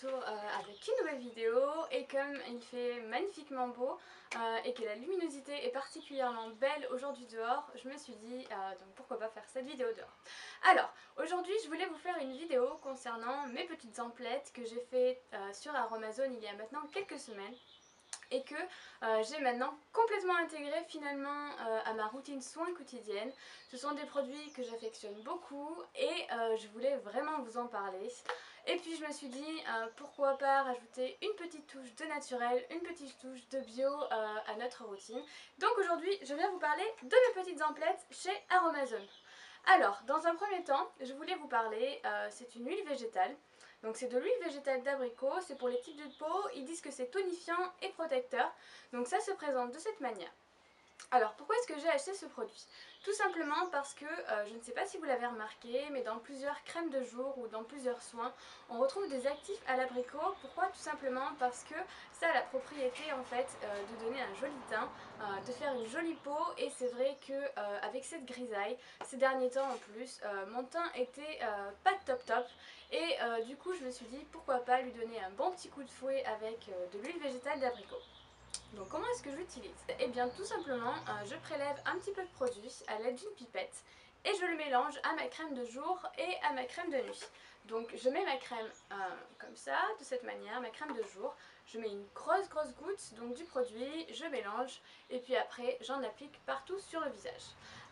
retour avec une nouvelle vidéo et comme il fait magnifiquement beau et que la luminosité est particulièrement belle aujourd'hui dehors, je me suis dit donc pourquoi pas faire cette vidéo dehors. Alors aujourd'hui je voulais vous faire une vidéo concernant mes petites emplettes que j'ai fait sur Aromazone il y a maintenant quelques semaines et que j'ai maintenant complètement intégré finalement à ma routine soins quotidienne. Ce sont des produits que j'affectionne beaucoup et je voulais vraiment vous en parler. Et puis je me suis dit pourquoi pas rajouter une petite touche de naturel, une petite touche de bio à notre routine. Donc aujourd'hui je viens vous parler de mes petites emplettes chez Aromazone. Alors, dans un premier temps, je voulais vous parler, c'est une huile végétale. Donc c'est de l'huile végétale d'abricot, c'est pour les types de peau, ils disent que c'est tonifiant et protecteur. Donc ça se présente de cette manière. Alors pourquoi est-ce que j'ai acheté ce produit? Tout simplement parce que, je ne sais pas si vous l'avez remarqué, mais dans plusieurs crèmes de jour ou dans plusieurs soins, on retrouve des actifs à l'abricot. Pourquoi? Tout simplement parce que ça a la propriété en fait de donner un joli teint, de faire une jolie peau, et c'est vrai que avec cette grisaille, ces derniers temps en plus, mon teint était pas top top, et du coup je me suis dit pourquoi pas lui donner un bon petit coup de fouet avec de l'huile végétale d'abricot. Donc comment est-ce que je l'utilise? Eh bien tout simplement, je prélève un petit peu de produit à l'aide d'une pipette et je le mélange à ma crème de jour et à ma crème de nuit. Donc je mets ma crème comme ça, de cette manière, ma crème de jour, je mets une grosse goutte donc du produit, je mélange et puis après j'en applique partout sur le visage.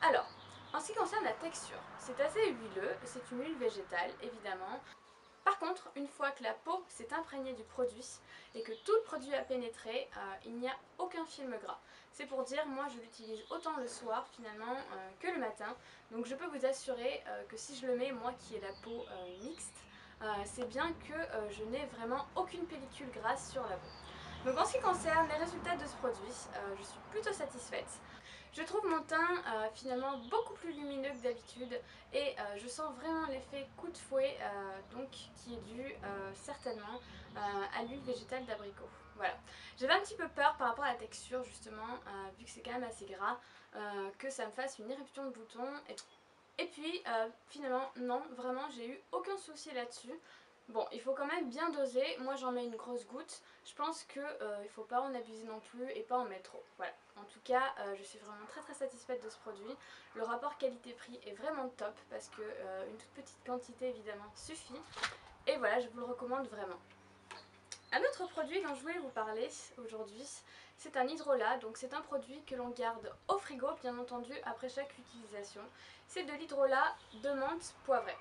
Alors, en ce qui concerne la texture, c'est assez huileux, c'est une huile végétale évidemment. Par contre, une fois que la peau s'est imprégnée du produit et que tout le produit a pénétré, il n'y a aucun film gras. C'est pour dire, moi je l'utilise autant le soir finalement que le matin. Donc je peux vous assurer que si je le mets, moi qui ai la peau mixte, c'est bien que je n'ai vraiment aucune pellicule grasse sur la peau. Donc en ce qui concerne les résultats de ce produit, je suis plutôt satisfaite. Je trouve mon teint finalement beaucoup plus lumineux que d'habitude et je sens vraiment l'effet coup de fouet donc qui est dû certainement à l'huile végétale d'abricot. Voilà. J'avais un petit peu peur par rapport à la texture justement, vu que c'est quand même assez gras, que ça me fasse une éruption de boutons. Et puis finalement non, vraiment j'ai eu aucun souci là-dessus. Bon, il faut quand même bien doser, moi j'en mets une grosse goutte, je pense qu'il ne faut pas en abuser non plus et pas en mettre trop. Voilà, en tout cas je suis vraiment très satisfaite de ce produit. Le rapport qualité-prix est vraiment top parce que une toute petite quantité évidemment suffit. Et voilà, je vous le recommande vraiment. Un autre produit dont je voulais vous parler aujourd'hui, c'est un hydrolat. Donc c'est un produit que l'on garde au frigo, bien entendu, après chaque utilisation. C'est de l'hydrolat de menthe poivrée.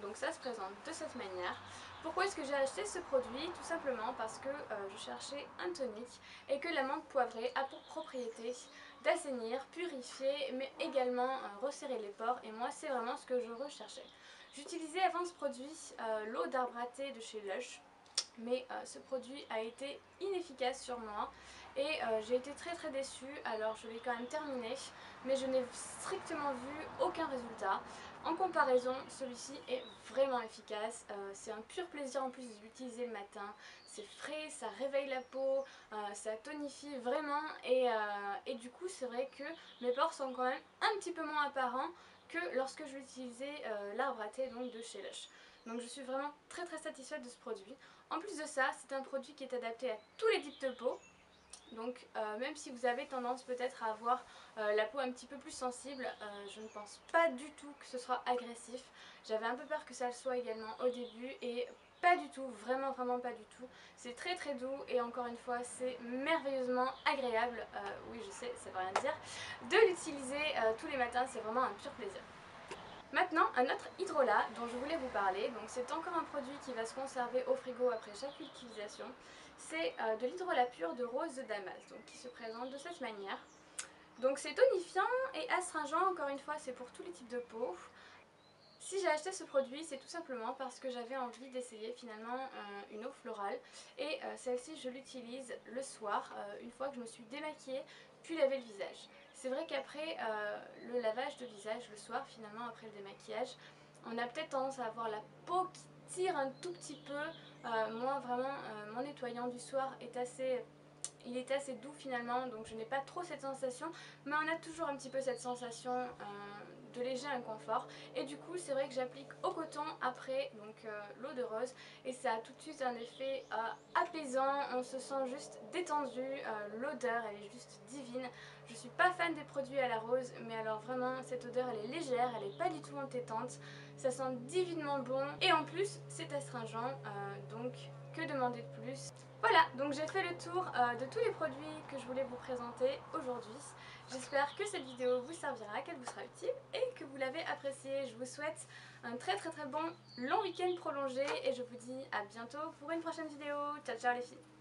Donc ça se présente de cette manière. Pourquoi est-ce que j'ai acheté ce produit? Tout simplement parce que je cherchais un tonique et que la menthe poivrée a pour propriété d'assainir, purifier, mais également resserrer les pores. Et moi c'est vraiment ce que je recherchais. J'utilisais avant ce produit l'eau d'arbre à thé de chez Lush. Mais ce produit a été inefficace sur moi et j'ai été très déçue. Alors je l'ai quand même terminé, mais je n'ai strictement vu aucun résultat. En comparaison, celui-ci est vraiment efficace. C'est un pur plaisir en plus de l'utiliser le matin. C'est frais, ça réveille la peau, ça tonifie vraiment et du coup c'est vrai que mes pores sont quand même un petit peu moins apparents que lorsque je l'utilisais l'arbre à thé donc de chez Lush. Donc je suis vraiment très satisfaite de ce produit. En plus de ça, c'est un produit qui est adapté à tous les types de peau. Donc même si vous avez tendance peut-être à avoir la peau un petit peu plus sensible, je ne pense pas du tout que ce soit agressif. J'avais un peu peur que ça le soit également au début et pas du tout, vraiment pas du tout. C'est très doux et encore une fois c'est merveilleusement agréable, oui je sais ça veut rien dire, de l'utiliser tous les matins, c'est vraiment un pur plaisir. Maintenant, un autre hydrolat dont je voulais vous parler, donc c'est encore un produit qui va se conserver au frigo après chaque utilisation, c'est de l'hydrolat pur de rose de Damas, donc qui se présente de cette manière. Donc c'est tonifiant et astringent, encore une fois c'est pour tous les types de peau. Si j'ai acheté ce produit, c'est tout simplement parce que j'avais envie d'essayer finalement une eau florale et celle-ci je l'utilise le soir, une fois que je me suis démaquillée puis laver le visage. C'est vrai qu'après le lavage de visage le soir, finalement après le démaquillage, on a peut-être tendance à avoir la peau qui tire un tout petit peu. Moi vraiment mon nettoyant du soir est il est assez doux finalement, donc je n'ai pas trop cette sensation, mais on a toujours un petit peu cette sensation de léger inconfort. Et du coup c'est vrai que j'applique au coton après donc l'eau de rose et ça a tout de suite un effet apaisant, on se sent juste détendu, l'odeur elle est juste divine. Je suis pas fan des produits à la rose, mais alors vraiment cette odeur elle est légère, elle est pas du tout entêtante, ça sent divinement bon et en plus c'est astringent, donc que demander de plus. Voilà, donc j'ai fait le tour de tous les produits que je voulais vous présenter aujourd'hui. J'espère que cette vidéo vous servira, qu'elle vous sera utile et que vous l'avez appréciée. Je vous souhaite un très bon long week-end prolongé et je vous dis à bientôt pour une prochaine vidéo. Ciao ciao les filles!